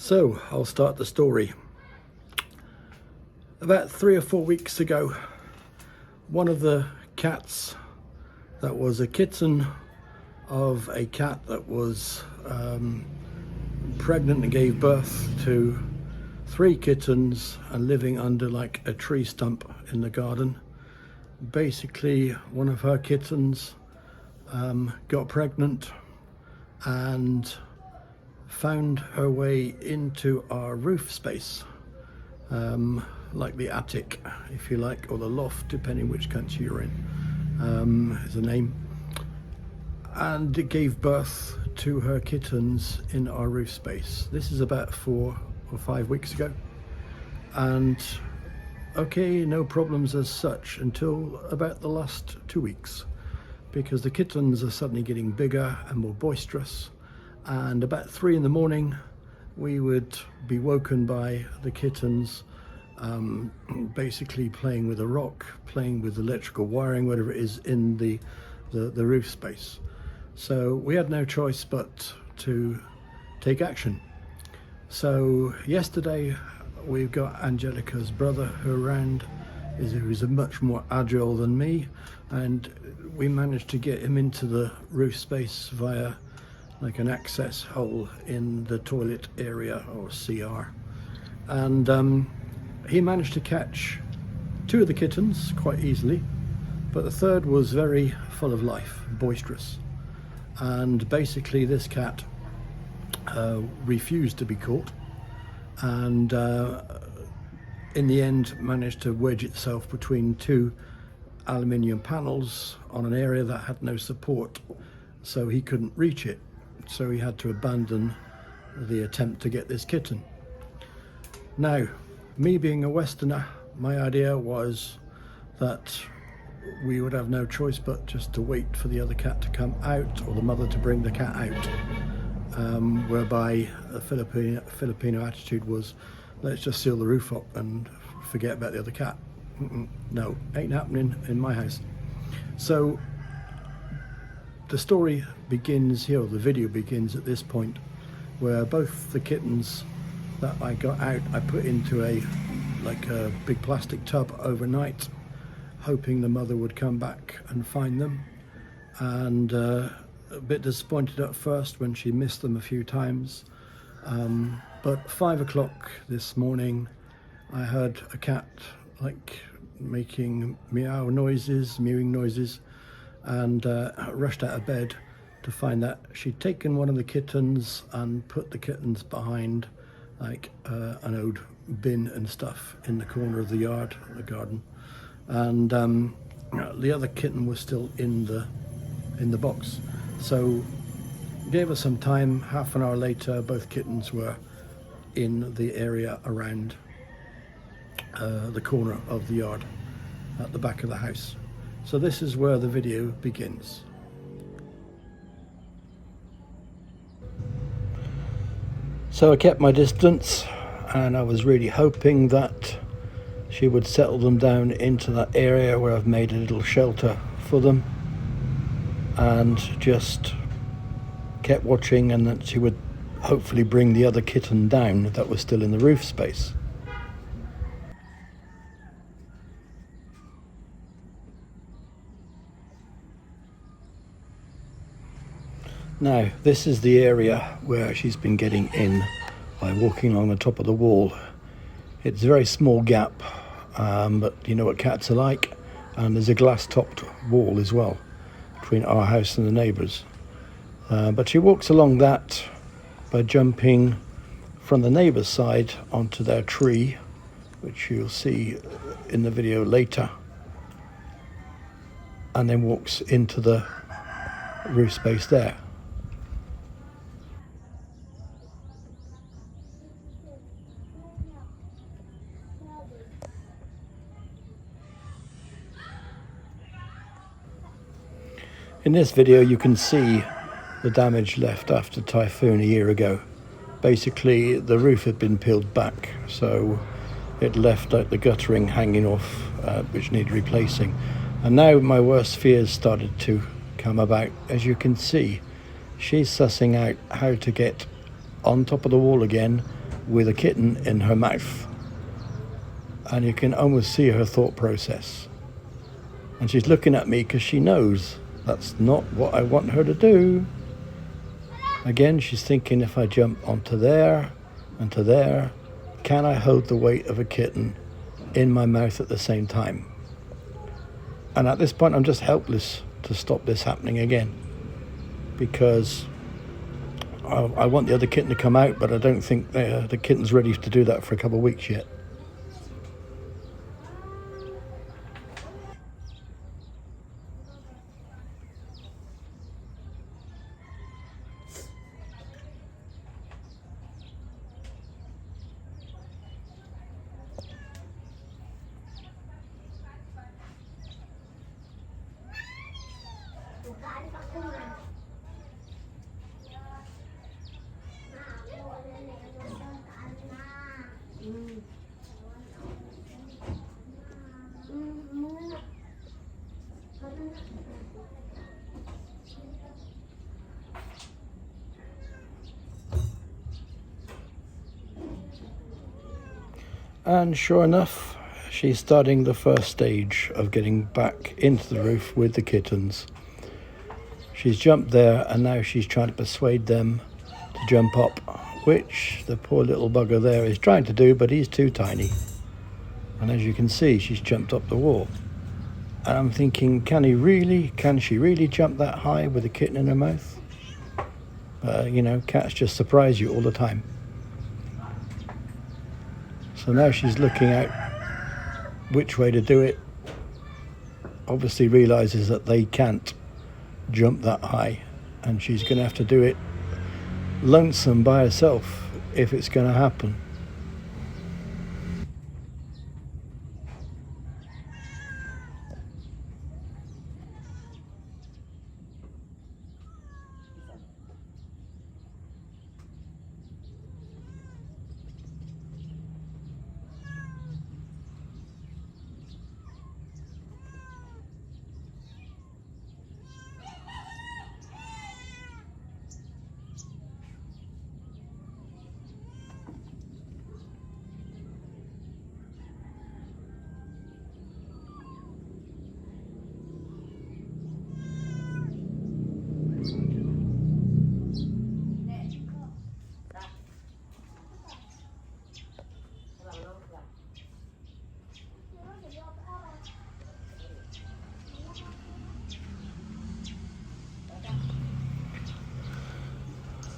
So I'll start the story. About 3 or 4 weeks ago, one of the cats that was a kitten of a cat that was pregnant and gave birth to 3 kittens and living under like a tree stump in the garden. Basically, one of her kittens got pregnant and found her way into our roof space, like the attic, if you like, or the loft, depending which country you're in, is the name. And it gave birth to her kittens in our roof space. This is about 4 or 5 weeks ago. And okay, no problems as such until about the last 2 weeks, because the kittens are suddenly getting bigger and more boisterous. And about 3 in the morning, we would be woken by the kittens basically playing with a rock, playing with electrical wiring, whatever it is in the roof space. So we had no choice but to take action. So yesterday we've got Angelica's brother who's much more agile than me, and we managed to get him into the roof space via like an access hole in the toilet area, or CR. And he managed to catch 2 of the kittens quite easily, but the third was very full of life, boisterous. And basically this cat refused to be caught, and in the end managed to wedge itself between 2 aluminium panels on an area that had no support, so he couldn't reach it. So he had to abandon the attempt to get this kitten. Now, me being a Westerner, my idea was that we would have no choice but just to wait for the other cat to come out, or the mother to bring the cat out, whereby a Filipino attitude was, let's just seal the roof up and forget about the other cat. No, ain't happening in my house. So the story begins here, or the video begins at this point, where both the kittens that I got out, I put into a big plastic tub overnight, hoping the mother would come back and find them. And a bit disappointed at first when she missed them a few times. But 5 o'clock this morning, I heard a cat making mewing noises, and rushed out of bed to find that she'd taken one of the kittens and put the kittens behind an old bin and stuff in the corner of the yard, the garden. And the other kitten was still in the box. So gave us some time. Half an hour later, both kittens were in the area around the corner of the yard at the back of the house. So this is where the video begins. So I kept my distance, and I was really hoping that she would settle them down into that area where I've made a little shelter for them, and just kept watching, and that she would hopefully bring the other kitten down that was still in the roof space. Now, this is the area where she's been getting in by walking along the top of the wall. It's a very small gap, but you know what cats are like, and there's a glass-topped wall as well between our house and the neighbours. But she walks along that by jumping from the neighbour's side onto their tree, which you'll see in the video later, and then walks into the roof space there. In this video you can see the damage left after typhoon a year ago. Basically the roof had been peeled back, so it left the guttering hanging off, which needed replacing. And now my worst fears started to come about. As you can see, she's sussing out how to get on top of the wall again with a kitten in her mouth, and you can almost see her thought process. And she's looking at me because she knows that's not what I want her to do. Again, she's thinking, if I jump onto there and to there, can I hold the weight of a kitten in my mouth at the same time? And at this point, I'm just helpless to stop this happening again, because I want the other kitten to come out, but I don't think the kitten's ready to do that for a couple of weeks yet. And sure enough, she's starting the first stage of getting back into the roof with the kittens. She's jumped there, and now she's trying to persuade them to jump up, which the poor little bugger there is trying to do, but he's too tiny. And as you can see, she's jumped up the wall. And I'm thinking, can she really jump that high with a kitten in her mouth? You know, cats just surprise you all the time. So now she's looking out which way to do it. Obviously realizes that they can't jump that high, and she's going to have to do it lonesome by herself if it's going to happen.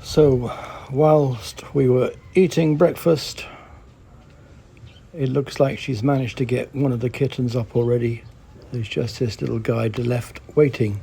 So whilst we were eating breakfast, it looks like she's managed to get one of the kittens up already. There's just this little guy left waiting.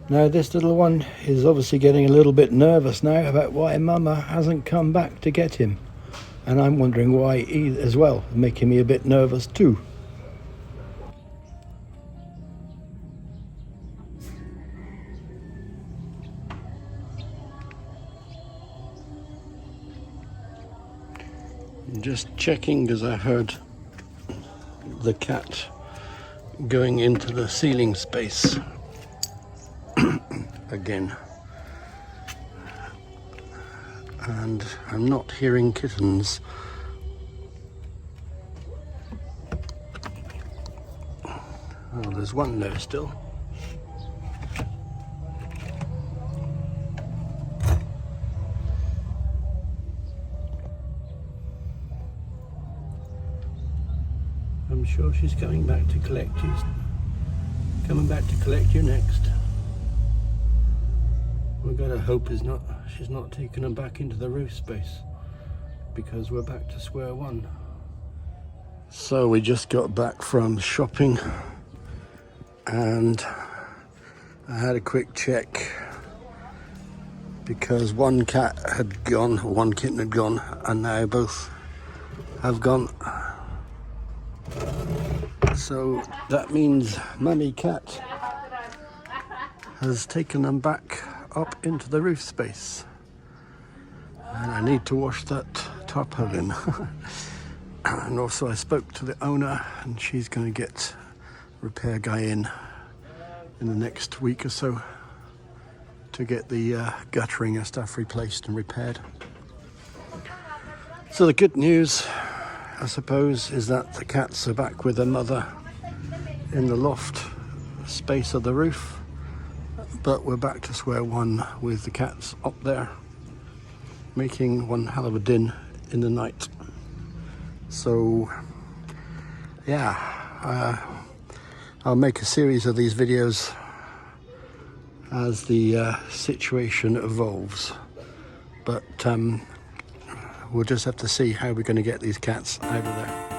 Now this little one is obviously getting a little bit nervous now about why Mama hasn't come back to get him. And I'm wondering why he as well, making me a bit nervous too. Just checking because I heard the cat going into the ceiling space again. and I'm not hearing kittens. Oh, there's one there still. I'm sure she's coming back to collect you. Coming back to collect you next. We've got to hope she's not taking them back into the roof space, because we're back to square one. So we just got back from shopping and I had a quick check because one cat had gone, one kitten had gone, and now both have gone. So that means Mummy Cat has taken them back up into the roof space. And I need to wash that tarpaulin. And also I spoke to the owner and she's going to get a repair guy in the next week or so to get the guttering and stuff replaced and repaired. So the good news, I suppose, is that the cats are back with their mother in the loft space of the roof, but we're back to square one with the cats up there making one hell of a din in the night. So yeah, I'll make a series of these videos as the situation evolves, but we'll just have to see how we're going to get these cats out of there.